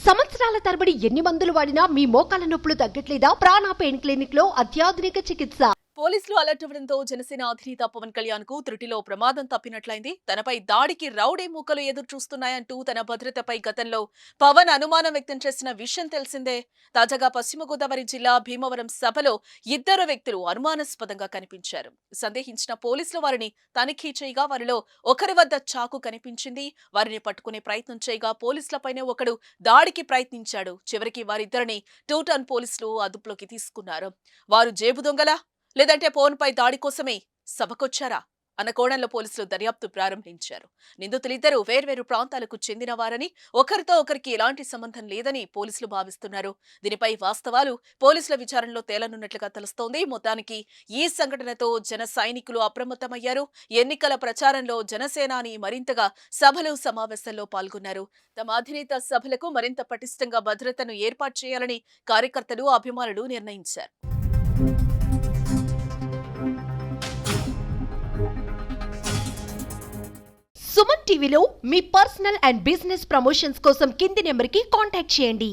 సంవత్సరాల తరబడి ఎన్ని మందులు వాడినా మీ మోకాల నొప్పులు తగ్గట్లేదా? ప్రాణ పెయిన్ క్లినిక్ లో అత్యాధునిక చికిత్స. పోలీసులు అలర్ట్ అవ్వడంతో జనసేన అధినేత పవన్ కళ్యాణ్ కు త్రుటిలో ప్రమాదం తప్పినట్లయింది. తనపై దాడికి రౌడీ మూకలు ఎదురు చూస్తున్నాయంటూ తన భద్రతపై గతంలో పవన్ అనుమానం వ్యక్తం చేసిన విషయం తెలిసిందే. తాజాగా పశ్చిమ గోదావరి జిల్లా భీమవరం సభలో ఇద్దరు వ్యక్తులు అనుమానాస్పదంగా కనిపించారు. సందేహించిన పోలీసులు వారిని తనిఖీ చేయగా వారిలో ఒకరి వద్ద చాకు కనిపించింది. వారిని పట్టుకునే ప్రయత్నం చేయగా పోలీసులపైనే ఒకడు దాడికి ప్రయత్నించాడు. చివరికి వారిద్దరిని టూటౌన్ పోలీసులు అదుపులోకి తీసుకున్నారు. వారు జేబు దొంగలా లేదంటే ఫోన్పై దాడి కోసమే సభకొచ్చారా అన్న కోణంలో పోలీసులు దర్యాప్తు ప్రారంభించారు. నిందితులిద్దరూ వేర్వేరు ప్రాంతాలకు చెందిన వారని, ఒకరితో ఒకరికి ఎలాంటి సంబంధం లేదని పోలీసులు భావిస్తున్నారు. దీనిపై వాస్తవాలు పోలీసుల విచారణలో తేలనున్నట్లుగా తెలుస్తోంది. మొత్తానికి ఈ సంఘటనతో జన సైనికులు అప్రమత్తమయ్యారు. ఎన్నికల ప్రచారంలో జనసేనాని మరింతగా సభలు సమావేశాల్లో పాల్గొన్నారు. తమ అధినేత సభలకు మరింత పటిష్టంగా భద్రతను ఏర్పాటు చేయాలని కార్యకర్తలు, అభిమానులు నిర్ణయించారు. సుమన్ టీవీలో మీ పర్సనల్ అండ్ బిజినెస్ ప్రమోషన్స్ కోసం కింది నెంబర్కి కాంటాక్ట్ చేయండి.